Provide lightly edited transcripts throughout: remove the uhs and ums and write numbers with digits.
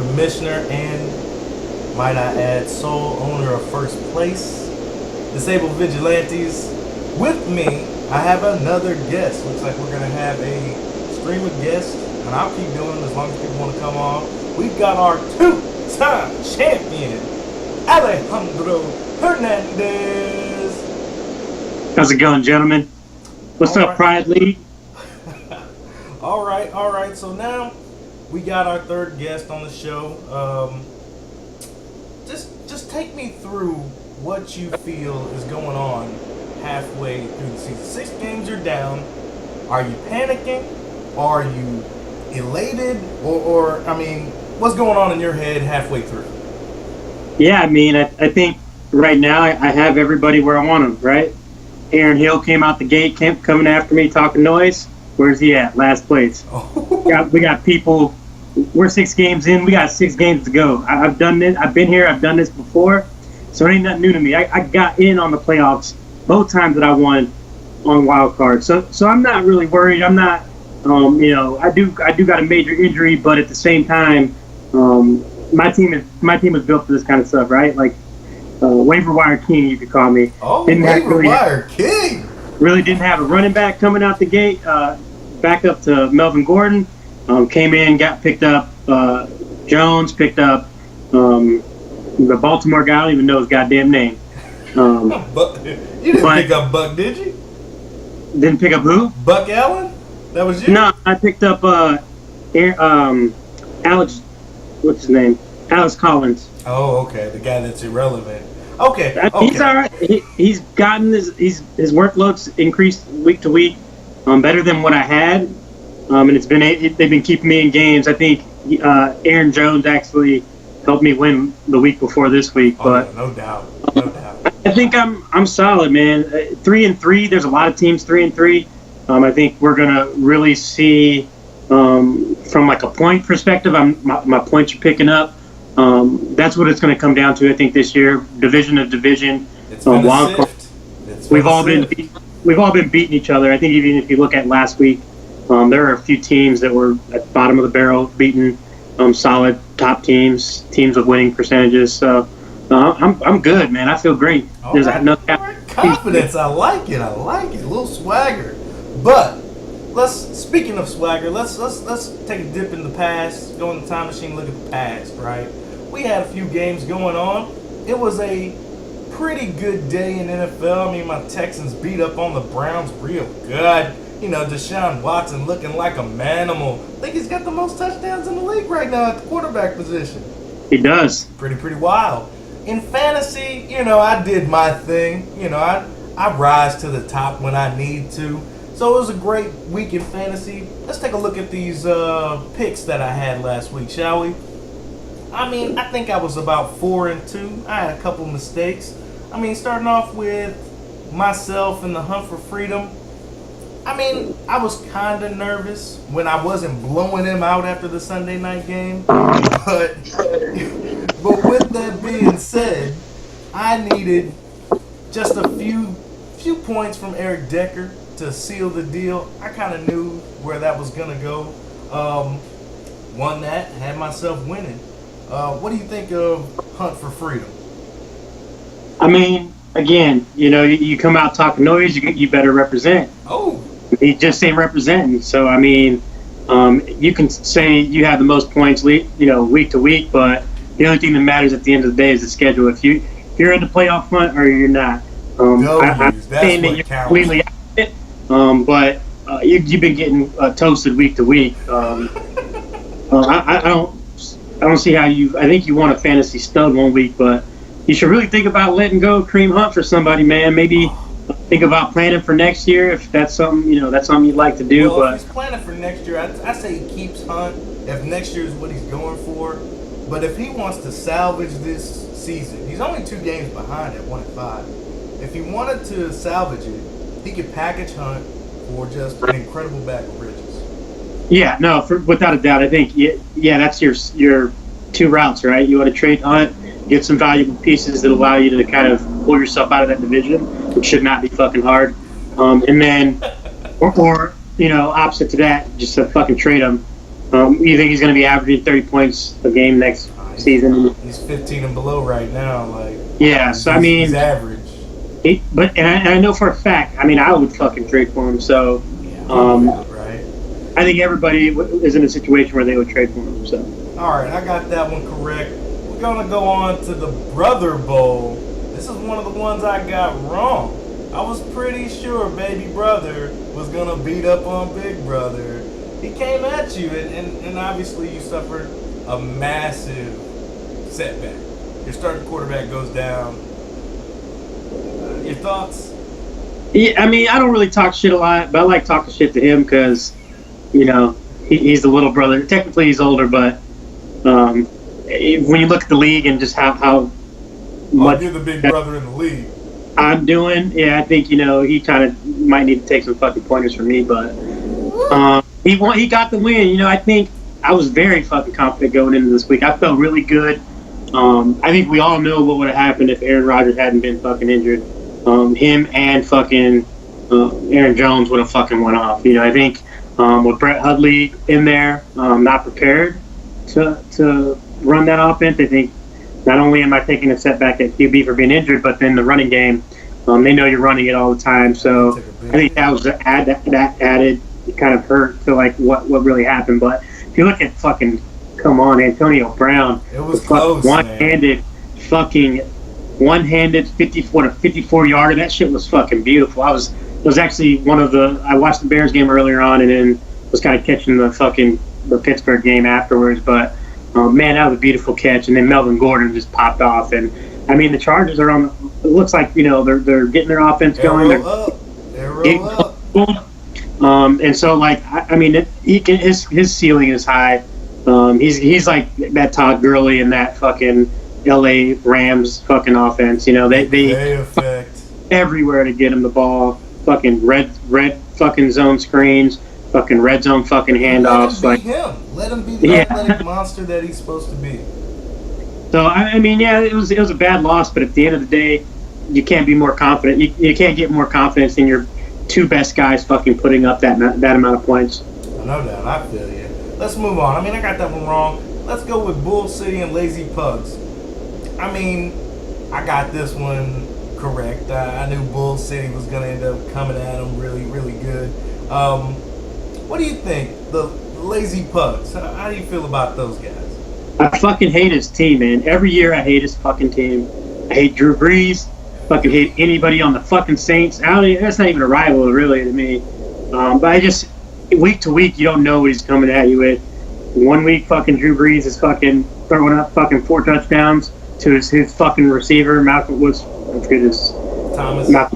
commissioner, and might I add, sole owner of First Place, Disabled Vigilantes. With me, I have another guest. Looks like we're going to have a stream of guests, and I'll keep doing it as long as people want to come on. We've got our two-time champion, Alejandro Hernandez. How's it going, gentlemen? What's up, Pride League? All right. So now we got our third guest on the show. Just take me through what you feel is going on halfway through the season. 6 games are down. Are you panicking? Are you elated? Or I mean, what's going on in your head halfway through? Yeah, I mean, I think right now I have everybody where I want them, right? Aaron Hill came out the gate, coming after me, talking noise. Where's he at? Last place. Oh. We got people. We're 6 games in. We got 6 games to go. I've done this. I've been here. I've done this before. So it ain't nothing new to me. I got in on the playoffs both times that I won on wild card. So I'm not really worried. I'm not. I do got a major injury, but at the same time, my team is built for this kind of stuff, right? Like waiver wire king, you could call me. Oh, waiver wire king. Really didn't have a running back coming out the gate. Back up to Melvin Gordon. Came in, got picked up. Jones picked up the Baltimore guy. I don't even know his goddamn name. But you didn't pick up Buck, did you? Didn't pick up who? Buck Allen? That was you? No, I picked up Alex. What's his name? Alex Collins. Oh, okay. The guy that's irrelevant. Okay. He's all right. He's gotten his workload's increased week to week, better than what I had, and they've been keeping me in games. I think Aaron Jones actually helped me win the week before this week, but no doubt. I think I'm solid, man. 3-3. There's a lot of teams 3-3. I think we're gonna really see from like a point perspective. My points are picking up. That's what it's going to come down to. I think this year, division of division, wild card. We've all been beating each other. I think even if you look at last week, there are a few teams that were at the bottom of the barrel beating solid top teams with winning percentages. So I'm good, man. I feel great. There's confidence. I like it. A little swagger. But speaking of swagger, let's take a dip in the past, go in the time machine, look at the past, right? We had a few games going on. It was a pretty good day in NFL. I mean, my Texans beat up on the Browns real good. Deshaun Watson looking like a manimal. I think he's got the most touchdowns in the league right now at the quarterback position. He does. Pretty wild. In fantasy, I did my thing. I rise to the top when I need to. So it was a great week in fantasy. Let's take a look at these picks that I had last week, shall we? I mean, I think I was about 4-2. I had a couple mistakes. I mean, starting off with myself and the Hunt for Freedom. I mean, I was kind of nervous when I wasn't blowing him out after the Sunday night game. But with that being said, I needed just a few points from Eric Decker to seal the deal. I kind of knew where that was going to go. Won that, had myself winning. What do you think of Hunt for Freedom? I mean, again, you come out talking noise, you better represent. Oh. He just ain't representing. So, I mean, you can say you have the most points, week to week, but the only thing that matters at the end of the day is the schedule. If you're in the playoff hunt or you're not. I'm saying that you're completely out of it, but you've been getting toasted week to week. I don't see how I think you won a fantasy stud one week, but you should really think about letting go Kareem Hunt for somebody, man. Maybe think about planning for next year if that's something you'd like to do. Well, but if he's planning for next year, I say he keeps Hunt if next year is what he's going for. But if he wants to salvage this season, he's only 2 games behind at 1-5. If he wanted to salvage it, he could package Hunt for just an incredible bag of riches. Yeah, no, without a doubt. I think that's your 2 routes, right? You want to trade Hunt, get some valuable pieces that allow you to kind of pull yourself out of that division, which should not be fucking hard. And then, or opposite to that, just to fucking trade them You think he's going to be averaging 30 points a game next season? He's 15 and below right now. Like, yeah, so I mean, he's average. I know for a fact. I mean, I would fucking trade for him. So, Right. I think everybody is in a situation where they would trade for him. So, All right, I got that one correct. We're gonna go on to the Brother Bowl. This is one of the ones I got wrong. I was pretty sure Baby Brother was gonna beat up on Big Brother. He came at you, and obviously you suffered a massive setback. Your starting quarterback goes down. Your thoughts? yeah, I mean, I don't really talk shit a lot, but I like talking shit to him because, he's the little brother. Technically, he's older, but when you look at the league and just how much You're the big brother in the league. I'm doing, yeah, I think he kind of might need to take some fucking pointers from me, but he got the win. I think I was very fucking confident going into this week. I felt really good. I think we all know what would have happened if Aaron Rodgers hadn't been fucking injured. Him and fucking Aaron Jones would have fucking went off. I think with Brett Hundley in there, not prepared to run that offense. I think not only am I taking a setback at QB for being injured, but then the running game, they know you're running it all the time. So I think that was that added kind of hurt to like what really happened. But if you look at fucking, come on, Antonio Brown, it was close, one-handed 54 to 54 yarder. That shit was fucking beautiful. It was actually I watched the Bears game earlier on and then was kind of catching the Pittsburgh game afterwards. But man, that was a beautiful catch. And then Melvin Gordon just popped off. And I mean, the Chargers are on. It looks like they're getting their offense going. Arrow up. And so like I mean, his ceiling is high. He's like that Todd Gurley and that fucking LA Rams fucking offense. They affect everywhere to get him the ball. Fucking red fucking zone screens. Fucking red zone fucking handoffs. Let him be the athletic monster that he's supposed to be. So I mean, yeah, it was a bad loss, but at the end of the day, you can't be more confident. You can't get more confidence in your two best guys fucking putting up that amount of points. No doubt, I feel you. Let's move on. I mean, I got that one wrong. Let's go with Bull City and Lazy Pugs. I mean, I got this one correct. I knew Bull City was going to end up coming at them really, really good. What do you think? The Lazy Pugs, how do you feel about those guys? I fucking hate his team, man. Every year I hate his fucking team. I hate Drew Brees. Fucking hate anybody on the fucking Saints. That's not even a rival, really, to me. But I just, week to week, you don't know what he's coming at you with. 1 week, fucking Drew Brees is fucking throwing up fucking 4 touchdowns to his fucking receiver, Malcolm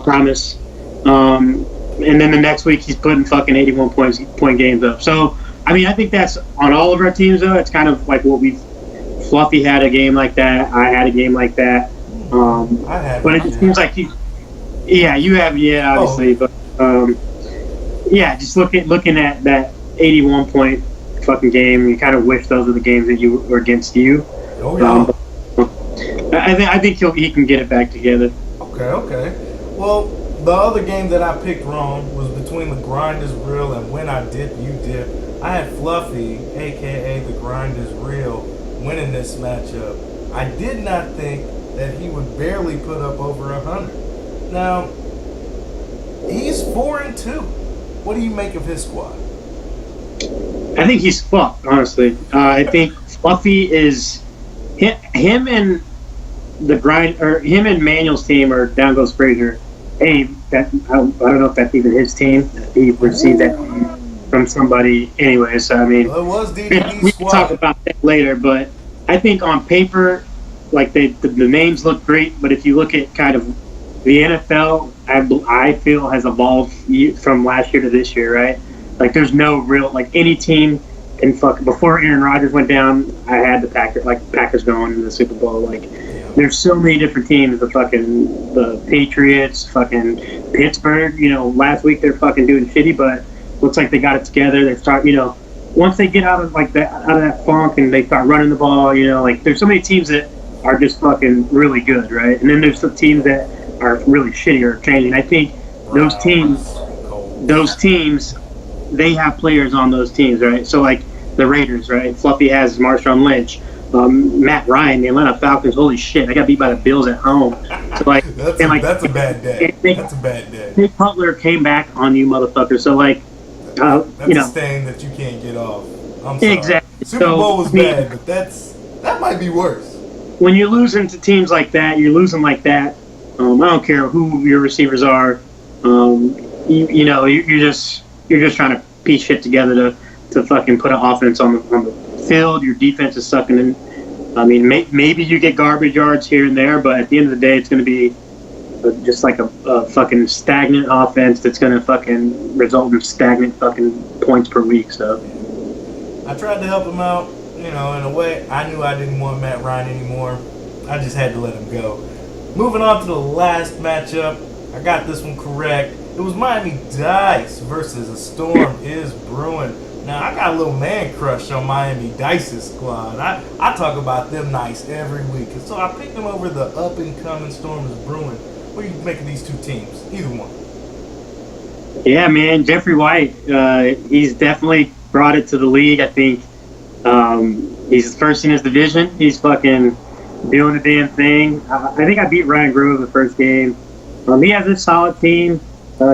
Thomas. And then the next week he's putting fucking 81 point games up. So I mean, I think that's on all of our teams though. It's kind of like Fluffy had a game like that. I had a game like that. But it just seems like you have, obviously. But just looking at that 81 point fucking game, you kind of wish those were the games that you were against you. Oh yeah. I think he can get it back together. Okay. Well, the other game that I picked wrong was between the Grind is Real and When I Dip, You Dip. I had Fluffy, a.k.a. the Grind is Real, winning this matchup. I did not think that he would barely put up over 100. Now, he's 4-2. What do you make of his squad? I think he's fucked, honestly. I think Fluffy is him and the Grind, or him and Manuel's team, or Down Goes Frazier. Hey, I don't know if that's even his team. He received that from somebody anyway. So I mean, well, it was DDD's we can talk about that later. But I think on paper, like the names look great. But if you look at kind of the NFL, I feel has evolved from last year to this year, right? Like there's no real any team. And before Aaron Rodgers went down, I had the Packers going in the Super Bowl. There's so many different teams. The Patriots, fucking Pittsburgh. Last week they're fucking doing shitty, but looks like they got it together. They start, once they get out of that funk and they start running the ball, there's so many teams that are just fucking really good, right? And then there's some teams that are really shitty or changing. I think those teams, they have players on those teams, right? So the Raiders, right? Fluffy has Marshawn Lynch, Matt Ryan, the Atlanta Falcons. Holy shit, I got beat by the Bills at home. So like, and like that's a bad day. Nick, That's a bad day. Nick Cutler came back on you, motherfucker. So like, That's you a know, stain that you can't get off. I'm sorry. exactly. Super So, Bowl was I mean, bad, but that might be worse. when you're losing to teams like that, you're losing like that. I don't care who your receivers are. You know, you're just trying to piece shit together to fucking put an offense on the field. Your defense is sucking in. I mean, maybe you get garbage yards here and there, but at the end of the day, it's going to be just like a fucking stagnant offense that's going to fucking result in stagnant fucking points per week. So I tried to help him out, you know, in a way. I knew I didn't want Matt Ryan anymore. I just had to let him go. Moving on to the last matchup. I got this one correct. It was Miami Dice versus A Storm is Brewing. Now, I got a little man crush on Miami Dice's squad. I talk about them nice every week. And so I picked them over the up-and-coming Storm is Brewing. What do you make of these two teams? Either one. yeah, man, Jeffrey White, he's definitely brought it to the league. I think he's first in his division. He's fucking doing the damn thing. I think I beat Ryan Grove the first game. He has a solid team.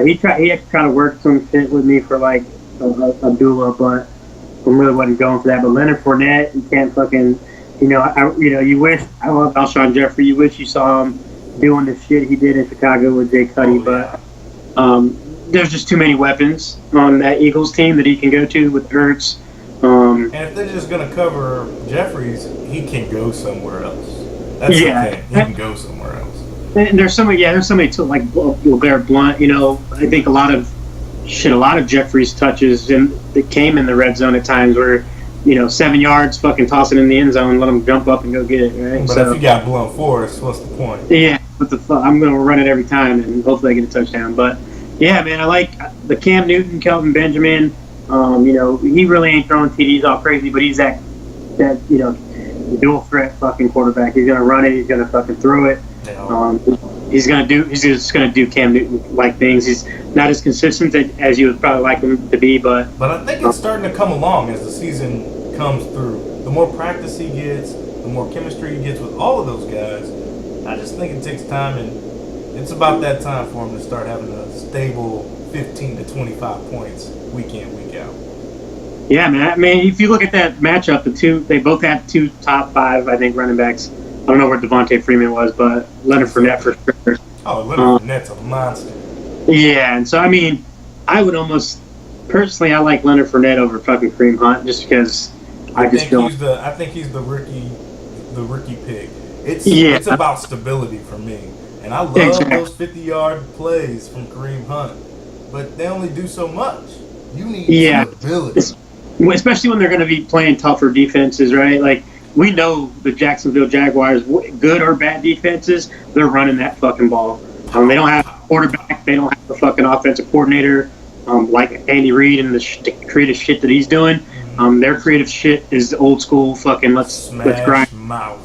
He tried to work some shit with me for like Abdullah, but I really wasn't going for that. But Leonard Fournette, you can't fucking, you wish, I love Alshon Jeffrey. You wish you saw him doing the shit he did in Chicago with Jay Cuddy, but there's just too many weapons on that Eagles team that he can go to with Ertz. And if they're just going to cover Jeffries, he can go somewhere else. That's okay. He can go somewhere else. And there's so many too, like LeGarrette Blount. You know, I think a lot of Jeffries touches that came in the red zone at times where, 7 yards, fucking toss it in the end zone, let him jump up and go get it. Right. But if you got Blount Forrest, what's the point? Yeah, what the fuck? I'm gonna run it every time and hopefully I get a touchdown. But yeah, man, I like the Cam Newton, Kelvin Benjamin. He really ain't throwing TDs all crazy, but he's that dual threat fucking quarterback. He's gonna run it. He's gonna fucking throw it. He's just gonna do Cam Newton like things. He's not as consistent as you would probably like him to be, but I think it's starting to come along as the season comes through. The more practice he gets, the more chemistry he gets with all of those guys. I just think it takes time, and it's about that time for him to start having a stable 15 to 25 points week in, week out. Yeah, man. I mean, if you look at that matchup, they both had two top 5, I think, running backs. I don't know where Devontae Freeman was, but Leonard Fournette for sure. Oh, Leonard Fournette's a monster. Yeah, and so I mean, I would almost personally, I like Leonard Fournette over fucking Kareem Hunt just because I think he's the rookie pick. It's about stability for me, and I love those 50-yard plays from Kareem Hunt, but they only do so much. You need stability, especially when they're going to be playing tougher defenses, right? Like. We know the Jacksonville Jaguars, good or bad defenses, they're running that fucking ball. They don't have a quarterback. They don't have a fucking offensive coordinator like Andy Reid and the creative shit that he's doing. Their creative shit is old school fucking let's grind. Mouth.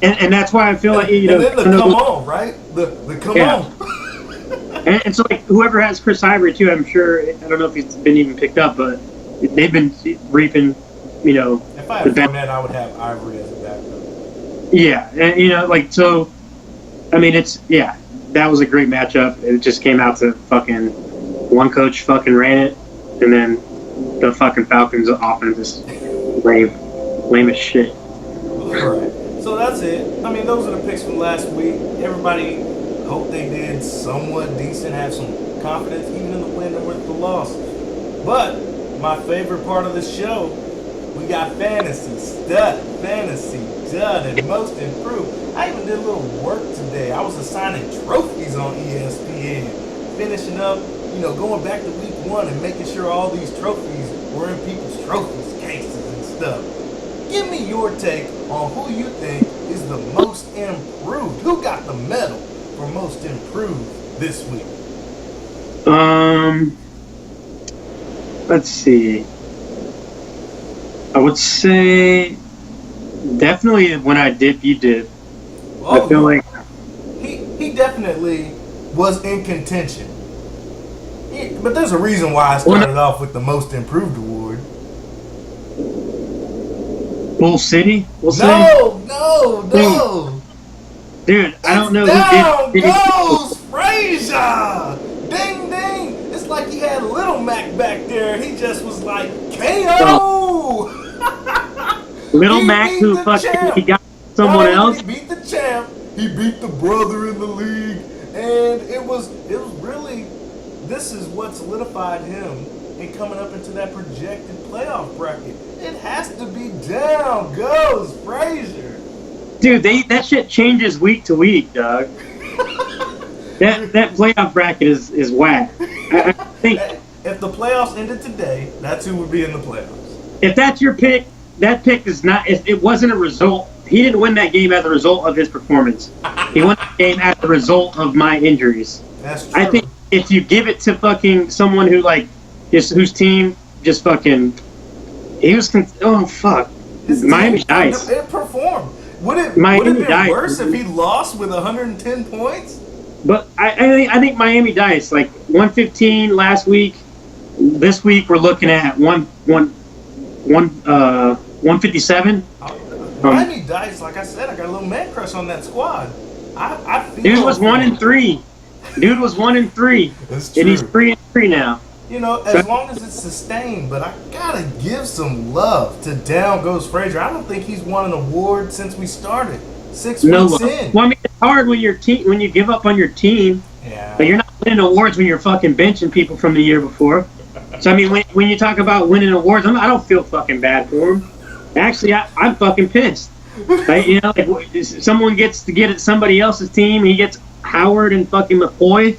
And that's why I feel like and then the come on, right? The come on. and so like whoever has Chris Ivory too, I'm sure. I don't know if he's been even picked up, but they've been reaping. If I had Fournette, I would have Ivory as a backup. Yeah, and so. I mean, that was a great matchup. It just came out to fucking one coach fucking ran it, and then the fucking Falcons offense is lame as shit. All right, so that's it. I mean, those are the picks from last week. Everybody hope they did somewhat decent, have some confidence, even in the win or with the loss. But my favorite part of the show. We got fantasy stud, fantasy dud, and most improved. I even did a little work today. I was assigning trophies on ESPN, finishing up, going back to week 1 and making sure all these trophies were in people's trophies cases and stuff. Give me your take on who you think is the most improved. Who got the medal for most improved this week? Let's see. I would say definitely when I dip, you dip. Oh, I feel like he definitely was in contention. But there's a reason why I started off with the most improved award. Bull City. We'll say. No. Dude, I don't know Down who did. goes Frazier. Ding ding. It's like he had Little Mac back there, and he just was like KO. Little He Mac, beat who the fucking champ. he got someone Not only else. did he beat the champ. He beat the brother in the league, and it was really. This is what solidified him in coming up into that projected playoff bracket. It has to be down goes Frazier. Dude, that shit changes week to week, dog. that playoff bracket is whack. I think If the playoffs ended today, that's who would be in the playoffs. if that's your pick, that pick is not. It wasn't a result. He didn't win that game as a result of his performance. He won the game as a result of my injuries. That's true. I think if you give it to fucking someone who whose team just fucking, oh fuck, His Miami team, Dice. It performed. Would it Miami have been Dice. worse if he lost with 110 points? But I think Miami Dice, like 115 last week. This week we're looking at 157. Miami Dice, like I said, I got a little man crush on that squad. I feel Dude was 1-3. Dude was 1-3, That's true. and he's 3-3 now. You know, as long as it's sustained, but I gotta give some love to Down Goes Frazier. I don't think he's won an award since we started. 6 No, weeks in. well, I mean, it's hard when when you give up on your team, Yeah. but you're not winning awards when you're fucking benching people from the year before. So I mean, when you talk about winning awards, I don't feel fucking bad for him. Actually, I'm fucking pissed. Like, you know, like someone gets to get at somebody else's team, he gets Howard and fucking McCoy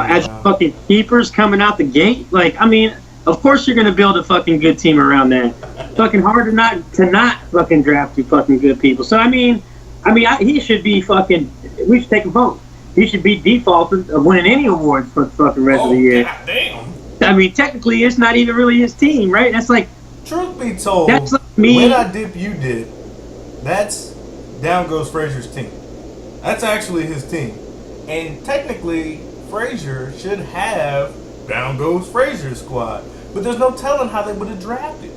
as fucking keepers coming out the gate. Like, I mean, of course you're gonna build a fucking good team around that. Fucking hard to not fucking draft two fucking good people. So I mean, he should be fucking. We should take a vote. He should be defaulted of winning any awards for the fucking rest of the year. God damn. I mean, technically, it's not even really his team, right? That's like, Truth be told, that's like me. when I dip, you dip. That's Down Goes Frazier's team. That's actually his team. And technically, Frazier should have Down Goes Frazier's squad. But there's no telling how they would have drafted.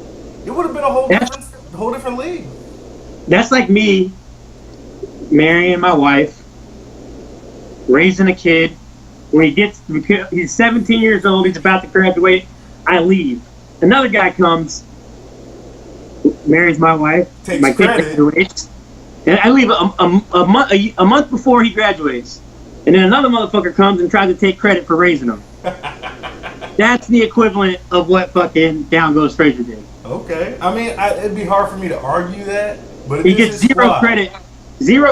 It would have been a whole different league. That's like me marrying my wife, raising a kid. When he's 17 years old, he's about to graduate, I leave. Another guy comes, marries my wife, Takes my kid credit. graduates, and I leave a month before he graduates. And then another motherfucker comes and tries to take credit for raising him. That's the equivalent of what fucking Down Goes Frazier did. Okay. I mean, it'd be hard for me to argue that. But He gets zero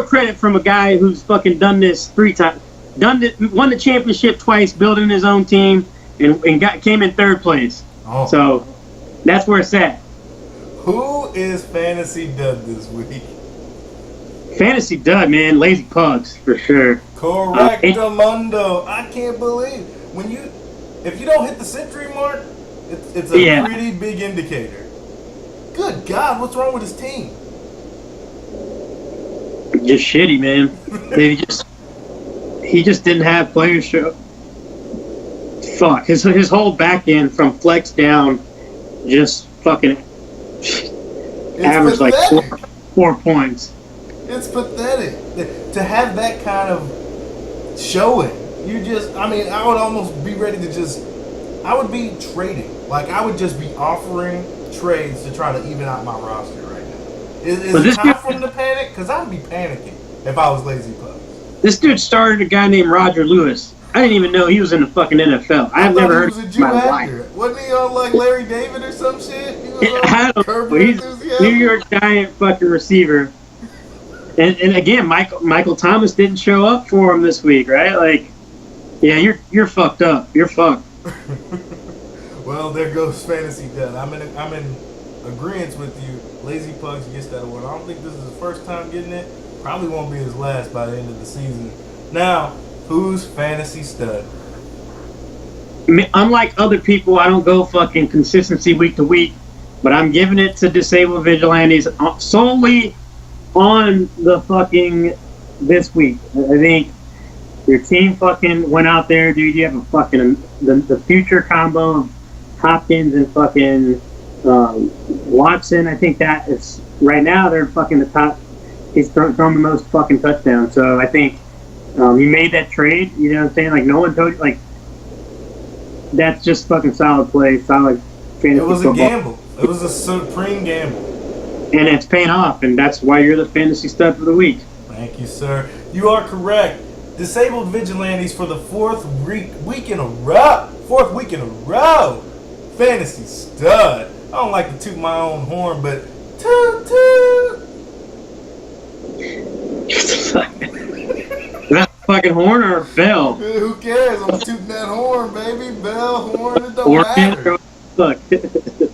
credit from a guy who's fucking done this 3 times. Won the championship twice, building his own team, and came in 3rd place. Oh. So that's where it's at. Who is Fantasy Dud this week? Fantasy dud, man. Lazy Pugs for sure. Correctamundo. I can't believe if you don't hit the century mark, it's a pretty big indicator. Good God, what's wrong with his team? Just shitty, man. He just didn't have players show. Fuck, his whole back end from flex down, just fucking averaged like 4 points. It's pathetic to have that kind of showing. I would almost be ready to I would be trading. Like, I would just be offering trades to try to even out my roster right now. Is it time for him to panic? Because I'd be panicking if I was Lazy Pugs. This dude started a guy named Roger Lewis. I didn't even know he was in the fucking NFL. I've never heard of him in my life. Wasn't he on like Larry David or some shit? He was on Curb He's Enthusiasm? New York Giant fucking receiver. And again, Michael Thomas didn't show up for him this week, right? Like, yeah, you're fucked up. You're fucked. Well, there goes Fantasy Dud. I'm in agreement with you. Lazy Pugs gets that award. I don't think this is his first time getting it. Probably won't be his last by the end of the season. Now, who's Fantasy Stud? Unlike other people, I don't go fucking consistency week to week, but I'm giving it to Disabled Vigilantes solely on the fucking this week. I think your team fucking went out there, dude. You have a fucking the future combo of Hopkins and fucking Watson, I think that is right now they're fucking the top. He's thrown the most fucking touchdowns. So I think he made that trade. You know what I'm saying? Like no one told you. Like that's just fucking solid play, solid fantasy It was football. a gamble. It was a supreme gamble. And it's paying off, and that's why you're the fantasy stud for the week. Thank you, sir. You are correct. Disabled vigilantes for the fourth week in a row. Fantasy stud. I don't like to toot my own horn, but toot toot. Is that a fucking horn or a bell? Who cares? I'm tooting that horn, baby. Bell, horn, it don't Or matter. look.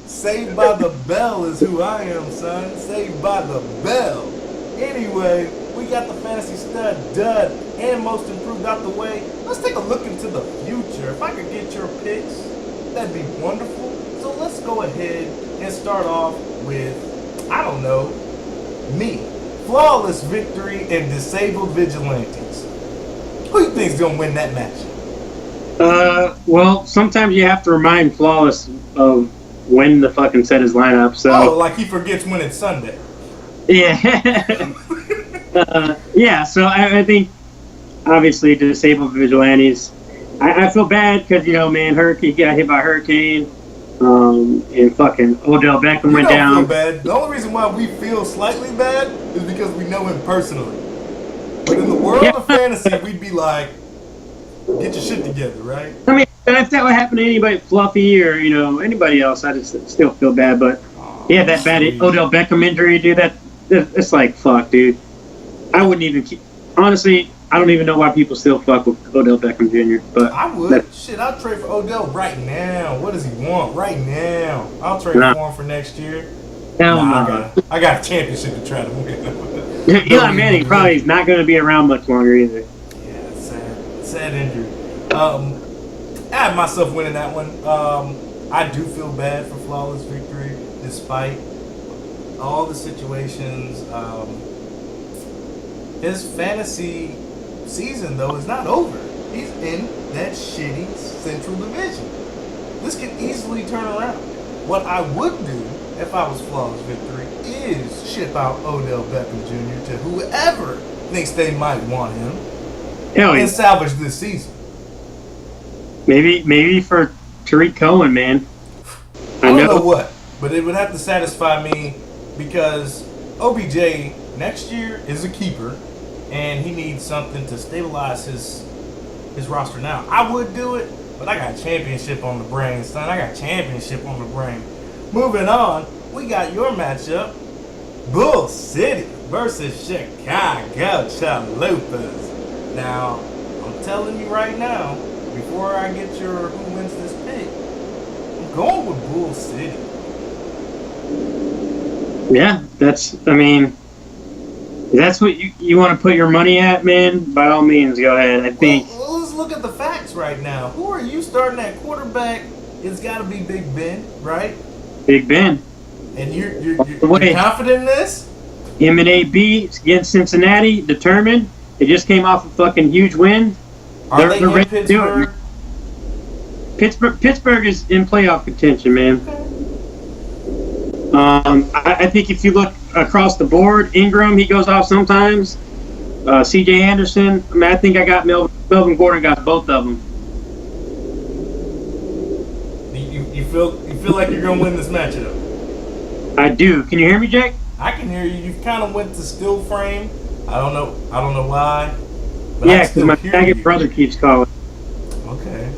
Saved by the bell is who I am, son. Saved by the bell. Anyway, we got the fantasy stud dud and most improved out the way. Let's take a look into the future. If I could get your picks, that'd be wonderful. So let's go ahead and start off with, I don't know, me. Flawless victory and disabled vigilantes. Who you think's gonna win that match? Well, sometimes you have to remind Flawless of when the fucking set his lineup. So Oh, like he forgets when it's Sunday. yeah, yeah. So I think obviously disabled vigilantes. I feel bad because man, Hurricane got hit by a hurricane, and fucking Odell Beckham went Feel down. bad. The only reason why we feel slightly bad is because we know him personally. But in the world of fantasy, we'd be like, get your shit together, right? I mean, if that would happen to anybody, Fluffy or anybody else, I just still feel bad. But yeah, that bad sweet. Odell Beckham injury, dude. It's like fuck, dude. I wouldn't even keep. Honestly, I don't even know why people still fuck with Odell Beckham Jr. But I would. Shit, I'll trade for Odell right now. What does he want right now? I'll trade Nah. for him for next year. hell Nah, no. I got a championship to try to win. Eli Manning probably is not going to be around much longer either. Yeah, sad injury. I had myself winning that one. I do feel bad for flawless victory, despite all the situations. His fantasy season though is not over. He's in that shitty Central Division. This could easily turn around. What I would do if I was flawless victory is ship out Odell Beckham Jr. to whoever thinks they might want him Hell yeah. and salvage this season. Maybe for Tariq Cohen, man. I don't know what, but it would have to satisfy me because OBJ next year is a keeper, and he needs something to stabilize his roster now. I would do it, but I got championship on the brain, son. I got championship on the brain. Moving on, we got your matchup, Bull City versus Chicago Chalupas. Now, I'm telling you right now, before I get your who wins this pick, I'm going with Bull City. Yeah, that's what you want to put your money at, man. By all means, go ahead. I think. Well, let's look at the facts right now. Who are you starting at quarterback? It's got to be Big Ben, right? Big Ben. And you're Wait. confident in this? Him and AB against Cincinnati, determined. They just came off a fucking huge win. Are they in ready to do it. Pittsburgh? Pittsburgh is in playoff contention, man. I think if you look across the board, Ingram, he goes off sometimes. C.J. Anderson, I think I got Melvin Gordon got both of them. You feel like you're gonna win this matchup? I do. Can you hear me, Jake? I can hear you. You kind of went to still frame. I don't know why. But Yeah, because my faggot brother keeps calling. Okay.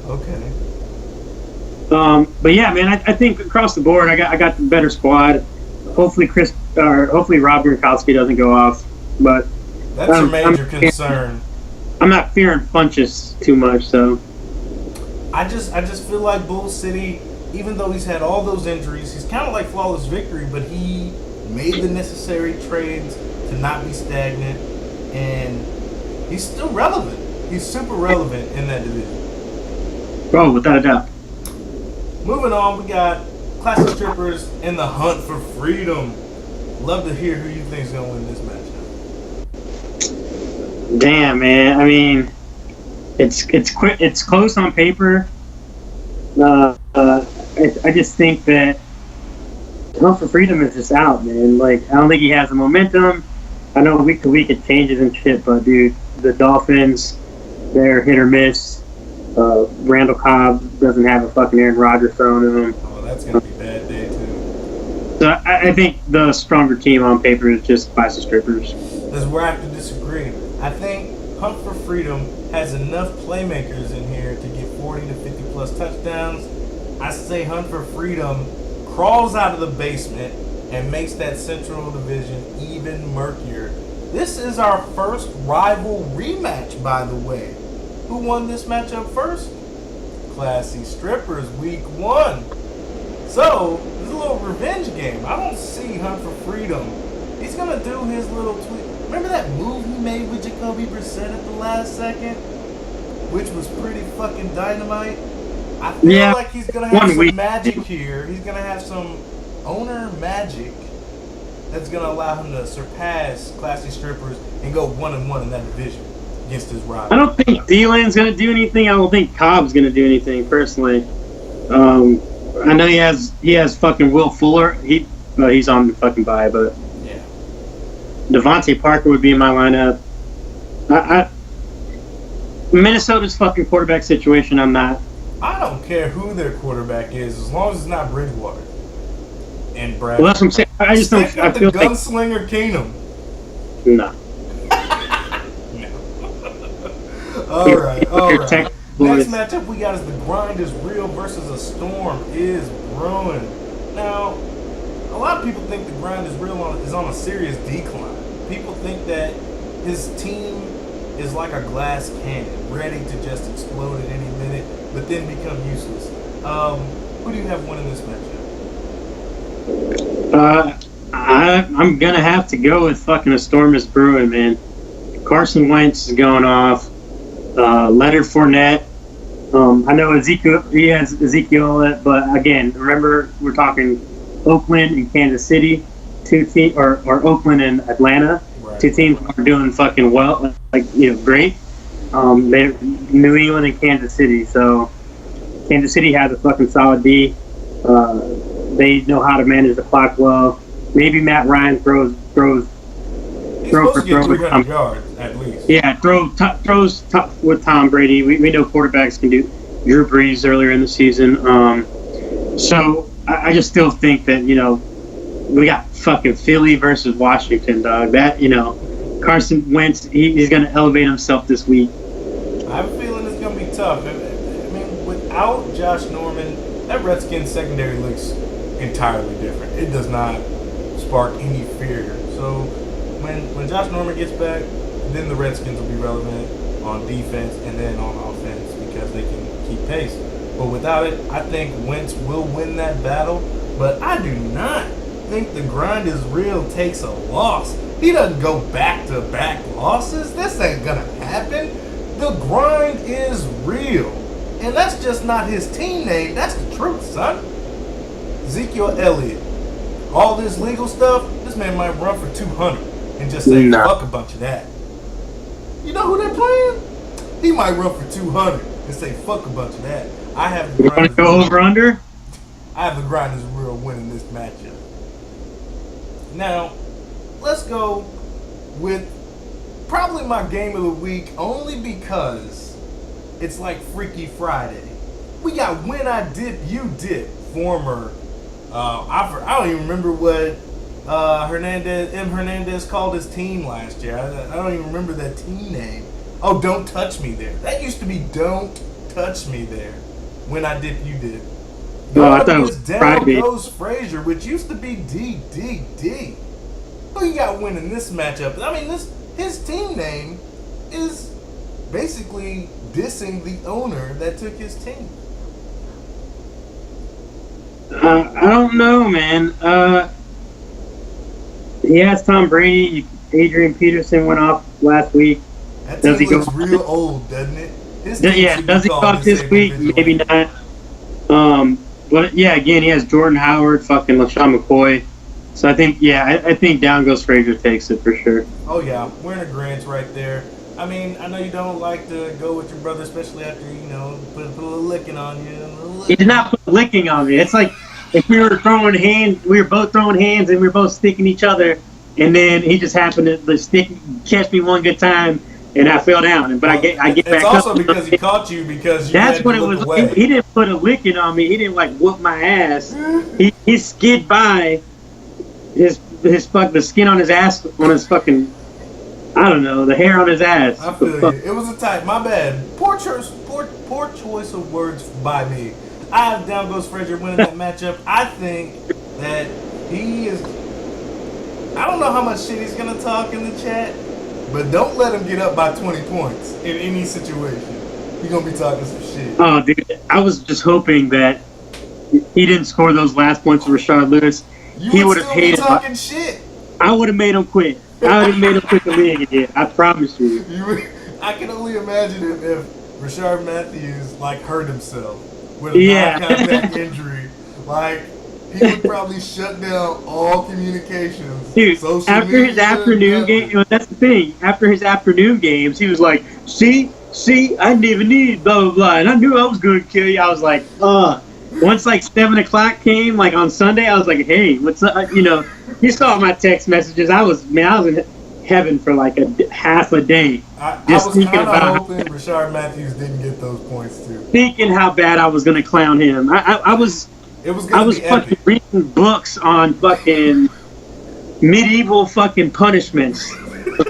But yeah, man, I think across the board, I got the better squad. Hopefully Rob Gronkowski doesn't go off, but That's your major concern. I'm not fearing Funchess too much, so. I just feel like Bull City, even though he's had all those injuries, he's kind of like flawless victory, but he made the necessary trades to not be stagnant, and he's still relevant. He's super relevant in that division. Oh, without a doubt. Moving on, we got Classic Strippers in the hunt for freedom. Love to hear who you think is gonna win this matchup. Damn, man. I mean, it's close on paper. I just think that Hunt for Freedom is just out, man. Like, I don't think he has the momentum. I know week to week it changes and shit, but dude, the Dolphins, they're hit or miss. Randall Cobb doesn't have a fucking Aaron Rodgers thrown in him. Oh, that's gonna be a bad day too. So I think the stronger team on paper is just Classic Strippers. This is where I have to disagree. I think Hunt for Freedom has enough playmakers in here to get 40 to 50 plus touchdowns. I say Hunt for Freedom crawls out of the basement and makes that Central Division even murkier. This is our first rival rematch, by the way. Who won this matchup first? Classy Strippers, week 1. So, it's a little revenge game. I don't see Hunt for Freedom. He's going to do his little tweet. Remember that move he made with Jacoby Brissett at the last second? Which was pretty fucking dynamite. I feel like he's going to have some magic here. He's going to have some owner magic that's going to allow him to surpass Classy Strippers and go 1-1 in that division against his rival. I don't think D-Land's going to do anything. I don't think Cobb's going to do anything, personally. I know he has fucking Will Fuller. He's on the fucking bye, but yeah, Devontae Parker would be in my lineup. Minnesota's fucking quarterback situation, I'm not. I don't care who their quarterback is as long as it's not Bridgewater and Brad. Well, that's what I'm saying. I just don't. I feel the gunslinger Keenum. No. All right. Next matchup we got is the Grind is Real versus a Storm is Brewing. Now, a lot of people think the Grind is Real is on a serious decline. People think that his team is like a glass cannon, ready to just explode at any minute, but then become useless. Who do you have winning this matchup? I'm gonna have to go with fucking a Storm is Brewing, man. Carson Wentz is going off. Leonard Fournette. I know he has Ezekiel, but again, remember we're talking Oakland and Kansas City, or Oakland and Atlanta, right. Two teams are doing fucking well, great. They're New England and Kansas City, so Kansas City has a fucking solid D. They know how to manage the clock well. Maybe Matt Ryan throws. He's supposed to get 300 yards at least. Yeah, throws with Tom Brady. We know quarterbacks can do. Drew Brees earlier in the season. So I just still think that we got fucking Philly versus Washington, dog. That Carson Wentz, he's gonna elevate himself this week. I have a feeling it's gonna be tough. I mean, without Josh Norman, that Redskins secondary looks entirely different. It does not spark any fear. So when Josh Norman gets back, then the Redskins will be relevant on defense and then on offense because they can keep pace. But without it, I think Wentz will win that battle. But I do not think the Grind is Real takes a loss. He doesn't go back-to-back losses. This ain't gonna happen. The Grind is Real. And that's just not his team name. That's the truth, son. Ezekiel Elliott. All this legal stuff, this man might run for 200 and just say, fuck a bunch of that. You know who they're playing? He might run for 200 and say, fuck a bunch of that. I have the Grind. You want to go over under? I have the Grind is Real winning this matchup. Now, let's go with probably my game of the week only because it's like Freaky Friday. We got When I Dip, You Dip, former, I don't even remember what Hernandez called his team last year. I don't even remember that team name. Oh, Don't Touch Me There. That used to be Don't Touch Me There. When I Dip, You Dip. No, I thought it was Down Friday. Goes Frazier, which used to be DDD. Who you got winning this matchup? I mean, his team name is basically dissing the owner that took his team. I don't know, man. He has Tom Brady. Adrian Peterson went off last week. That team looks real old, doesn't it? Does he go off this week? Maybe not. But yeah, again, he has Jordan Howard, fucking LaShawn McCoy. So I think Down Goes Frazier takes it for sure. Oh yeah, we're in agreement right there. I mean, I know you don't like to go with your brother, especially after put a little licking on you. He did not put licking on me. It's like if we were throwing hands, we were both throwing hands, and we were both sticking each other, and then he just happened to catch me one good time, and I fell down. But I get It's back also up. because he caught you because you That's had what to it look was. away. He didn't put a licking on me. He didn't like whoop my ass. He skid by the skin on his ass, on his fucking, I don't know, the hair on his ass. I feel you. It was a tight. My bad. Poor choice of words by me. I have Down Goes Frederick winning that matchup. I think that he is. I don't know how much shit he's gonna talk in the chat, but don't let him get up by 20 points in any situation. He's gonna be talking some shit. Oh, dude, I was just hoping that he didn't score those last points for Rashard Lewis. He would have still be hated. talking shit. I would have made him quit. I would have made him quit the league again. I promise you. I can only imagine if Rashard Matthews like hurt himself with a non-contact injury. Like he would probably shut down all communications. Dude, after his afternoon game, that's the thing. After his afternoon games, he was like, "See, I didn't even need blah blah blah," and I knew I was going to kill you. I was like, Once like 7 o'clock came, like on Sunday, I was like, "Hey, what's up?" You know, you saw my text messages. I was in heaven for like half a day. I was kind of hoping Rashard Matthews didn't get those points too. Thinking how bad I was going to clown him. I was fucking reading books on fucking medieval fucking punishments.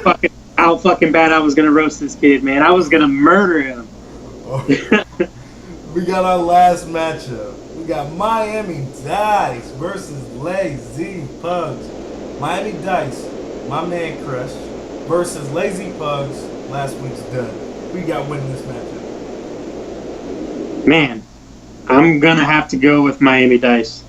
Fucking how fucking bad I was going to roast this kid, man. I was going to murder him. We got our last matchup. We got Miami Dice versus Lazy Pugs. Miami Dice, my man crush, versus Lazy Pugs, last week's dud. We got winning this matchup. Man, I'm going to have to go with Miami Dice.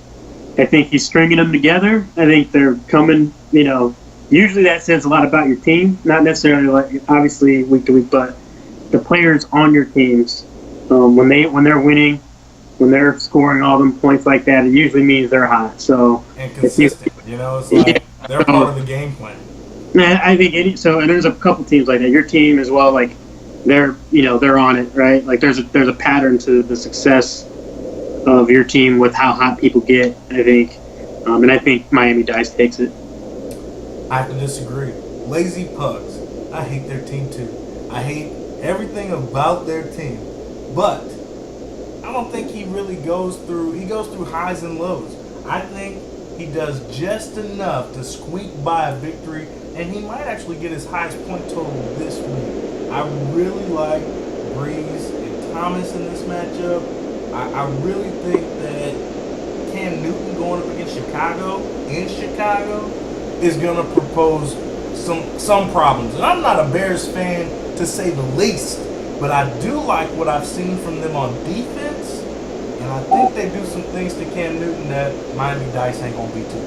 I think he's stringing them together. I think they're coming, you know, usually that says a lot about your team. Not necessarily, like, obviously, week to week, but the players on your teams. When they're winning, when they're scoring all them points like that, it usually means they're hot. So and consistent, it's like they're part of the game plan. Man, I think and there's a couple teams like that. Your team as well, like they're on it, right? Like there's a pattern to the success of your team with how hot people get. I think, and I think Miami Dice takes it. I have to disagree. Lazy Pugs, I hate their team too. I hate everything about their team. But I don't think he really goes through highs and lows. I think he does just enough to squeak by a victory, and he might actually get his highest point total this week. I really like Breeze and Thomas in this matchup. I really think that Cam Newton going up against Chicago is going to propose some problems. And I'm not a Bears fan to say the least. But I do like what I've seen from them on defense, and I think they do some things to Cam Newton that Miami Dice ain't gonna be too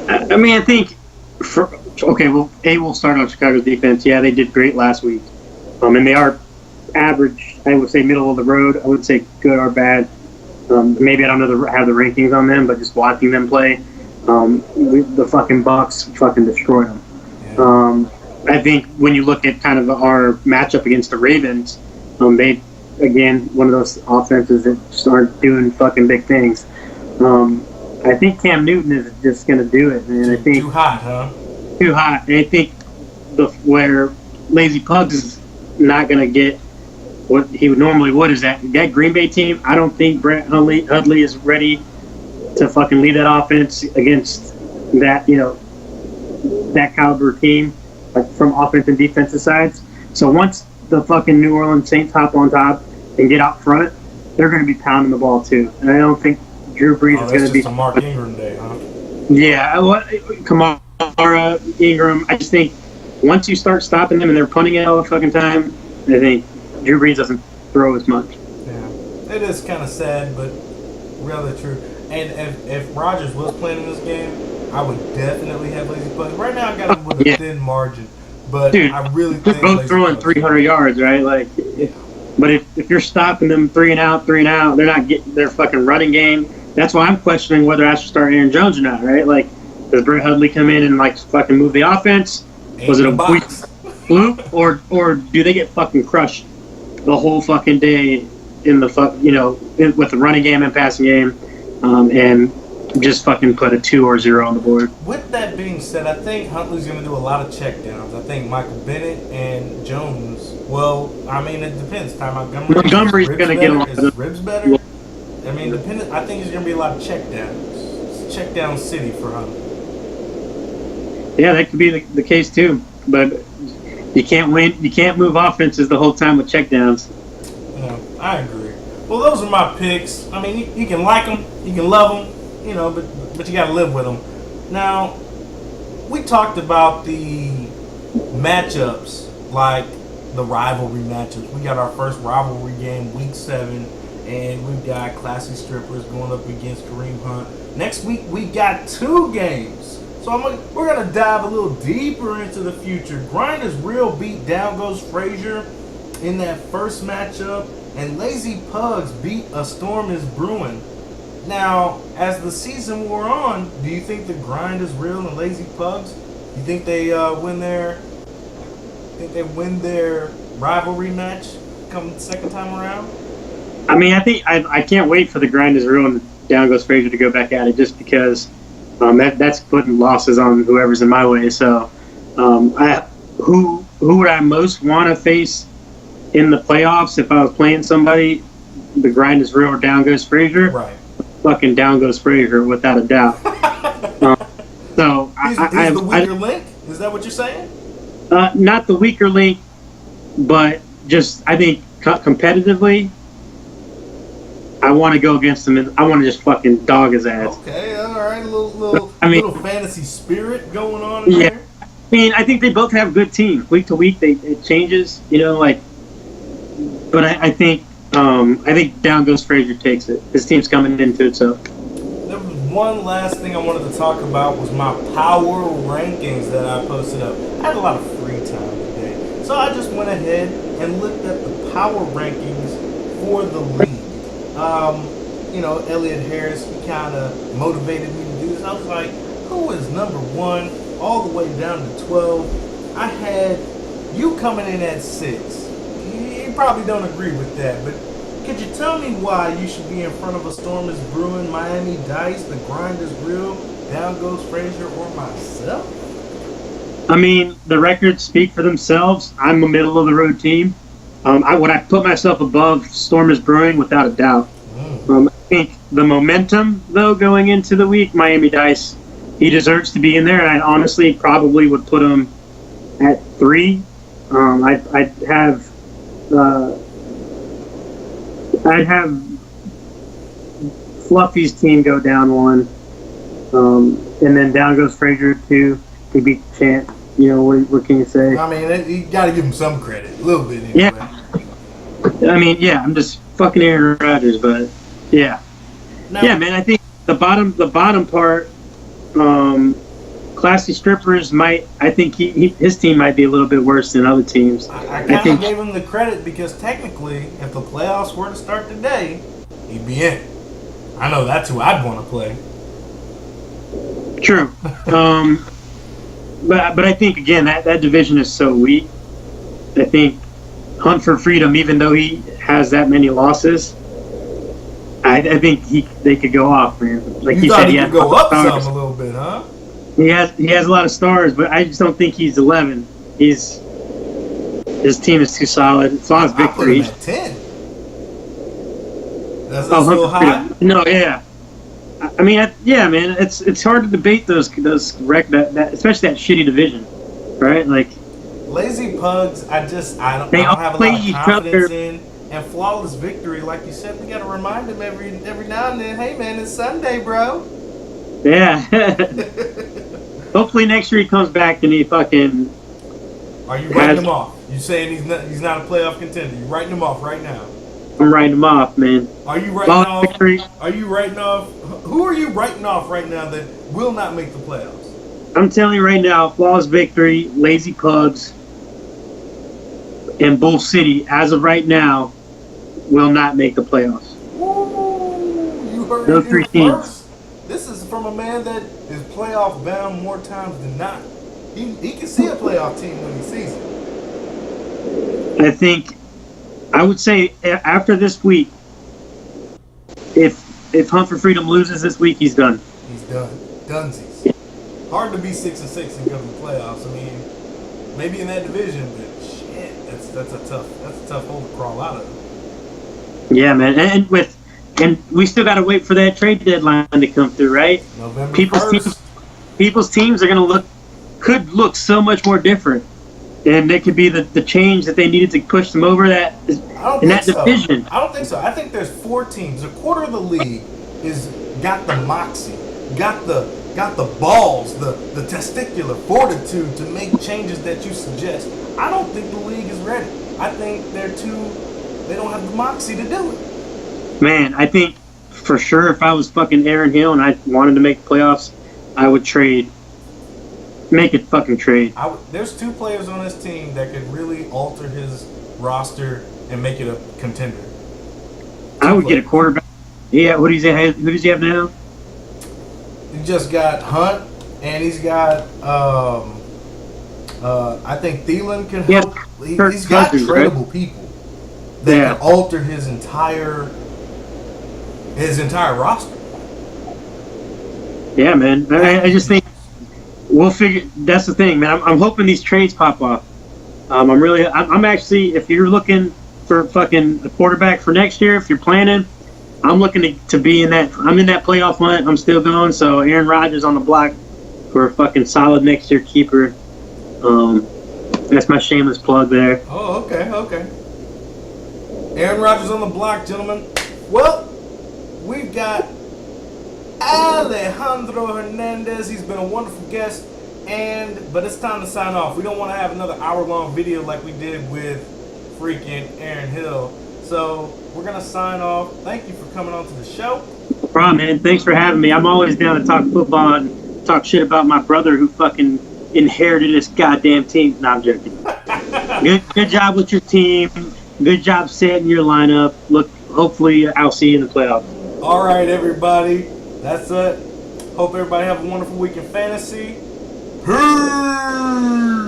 bad. I mean, I think we'll start on Chicago's defense. Yeah, they did great last week, and they are average. I would say middle of the road. I would say good or bad. Maybe I don't have the rankings on them, but just watching them play, the fucking Bucks fucking destroyed them. Yeah. I think when you look at kind of our matchup against the Ravens, they, again, one of those offenses that just aren't doing fucking big things. I think Cam Newton is just going to do it, man. I think too hot, huh? Too hot. And I think where Lazy Pugs is not going to get what he normally would is that Green Bay team. I don't think Brett Hundley is ready to fucking lead that offense against that, that caliber team. Like from offense and defensive sides. So once the fucking New Orleans Saints hop on top and get out front, they're going to be pounding the ball too. And I don't think Drew Brees is going to be. It's a Mark Ingram day, huh? Yeah, Kamara, Ingram. I just think once you start stopping them and they're punting it all the fucking time, I think Drew Brees doesn't throw as much. Yeah, it is kind of sad, but really true. And if Rodgers was playing in this game, I would definitely have Lazy Pugs. Right now, I got him with a thin margin, but dude, I really think they're both throwing 300 yards, right? Like, but if you're stopping them 3 and out, they're not getting their fucking running game. That's why I'm questioning whether I should start Aaron Jones or not, right? Like, does Brett Hundley come in and like fucking move the offense? Was it a weak fluke, or do they get fucking crushed the whole fucking day in the with the running game and passing game? and just fucking put a 2 or 0 on the board. With that being said, I think Huntley's going to do a lot of checkdowns. I think Michael Bennett and Jones. Well, I mean, it depends. Ty Montgomery's going to get a lot of Is Ribs better? I mean, dependent. I think there's going to be a lot of checkdowns. It's checkdown city for Huntley. Yeah, that could be the case too. But you can't win. You can't move offenses the whole time with checkdowns. Yeah, I agree. Well, those are my picks. I mean, you can like them, you can love them, you know, but you got to live with them. Now, we talked about the matchups, like the rivalry matchups. We got our first rivalry game, Week 7, and we've got Classy Strippers going up against Kareem Hunt. Next week, we got 2 games. So we're going to dive a little deeper into the future. Grind is Real beat Down Goes Frazier in that first matchup, and Lazy Pugs beat A Storm is Brewing. Now, as the season wore on, do you think the Grind is Real and Lazy Pugs? You think they win their rivalry match come the second time around? I mean, I can't wait for the Grind is Real and Down Goes Frazier to go back at it, just because that's putting losses on whoever's in my way. So, who would I most want to face in the playoffs if I was playing somebody? The Grind is Real or Down Goes Frazier? Right. Fucking Down Goes Frazier, without a doubt. So he's the weaker link? Is that what you're saying? Not the weaker link, but just I think competitively, I want to go against him, and I want to just fucking dog his ass. Okay, all right, little fantasy spirit going on in there. I mean, I think they both have good teams. Week to week, it changes, you know, like. But I think Down Goes Frazier takes it. His team's coming into it, so. There was one last thing I wanted to talk about was my power rankings that I posted up. I had a lot of free time today, so I just went ahead and looked at the power rankings for the league. You know, Elliot Harris, he kind of motivated me to do this. I was like, who is number 1 all the way down to 12? I had you coming in at 6. You probably don't agree with that, but could you tell me why you should be in front of A Storm is Brewing, Miami Dice, The Grind is Real, Down Goes Frazier, or myself? I mean, the records speak for themselves. I'm a middle of the road team. Would I put myself above Storm is Brewing? Without a doubt. I think the momentum, though, going into the week, Miami Dice, he deserves to be in there, and I honestly probably would put him at 3. I'd have Fluffy's team go down 1, and then Down Goes Frazier 2. He beat the champ. You know, what can you say? I mean, you got to give him some credit, a little bit anyway. Yeah. I mean, yeah, I'm just fucking Aaron Rodgers, but yeah. Now, yeah, man, I think the bottom part, Classy Strippers I think his team might be a little bit worse than other teams. I kind of gave him the credit because technically, if the playoffs were to start today, he'd be in. I know that's who I'd want to play. True. But I think, again, that division is so weak. I think Hunt for Freedom, even though he has that many losses, I think they could go off, man. Like you thought he could go up some a little bit, huh? He has a lot of stars, but I just don't think he's 11. His team is too solid. Flawless Victory. I put him at 10. That's a little high. No, yeah. I mean, yeah, man. It's hard to debate those especially that shitty division, right? Like Lazy Pugs. I don't have a lot of confidence in. And Flawless Victory, like you said, we got to remind him every now and then. Hey, man, it's Sunday, bro. Yeah. Hopefully next year he comes back and he fucking. Are you writing him off? You saying he's not a playoff contender? You writing him off right now? I'm writing him off, man. Are you writing off? Victory. Are you writing off? Who are you writing off right now that will not make the playoffs? I'm telling you right now, Flawless Victory, Lazy Pugs, and Bull City, as of right now, will not make the playoffs. Ooh, you heard those 3 teams. First. This is from a man that is playoff bound more times than not. He can see a playoff team when he sees it. I think I would say after this week, if if Hunt for Freedom loses this week, he's done. He's done. Dunsies. Hard to be 6-6 and go to the playoffs. I mean, maybe in that division, but shit, that's a tough hole to crawl out of. Yeah, man, and we still got to wait for that trade deadline to come through, right? November People's 1st. people's teams are could look so much more different, and it could be the change that they needed to push them over that in that division. I don't think so. I think there's 4 teams. A quarter of the league is got the moxie, got the balls, the testicular fortitude to make changes that you suggest. I don't think the league is ready. I think they don't have the moxie to do it. Man, I think for sure if I was fucking Aaron Hill and I wanted to make playoffs, I would trade. Make it fucking trade. There's 2 players on this team that could really alter his roster and make it a contender. I would get a quarterback. Yeah, who does he have now? He just got Hunt, and he's got I think Thielen can help. Yeah, He's got Cousins, tradable right? people that can alter his entire roster. Yeah, man. I just think we'll figure. That's the thing, man. I'm hoping these trades pop off. I'm actually, if you're looking for fucking a quarterback for next year, if you're planning, I'm looking to be in that. I'm in that playoff hunt. I'm still going. So Aaron Rodgers on the block for a fucking solid next year keeper. That's my shameless plug there. Oh, okay. Aaron Rodgers on the block, gentlemen. Well, we've got Alejandro Hernandez. He's been a wonderful guest, but it's time to sign off. We don't want to have another hour-long video like we did with freaking Aaron Hill. So we're gonna sign off. Thank you for coming on to the show. No problem, man. Thanks for having me. I'm always down to talk football and talk shit about my brother who fucking inherited this goddamn team. No, I'm joking. Good job with your team. Good job setting your lineup. Look, hopefully I'll see you in the playoffs. All right, everybody. That's it. Hope everybody have a wonderful week in fantasy. Peace.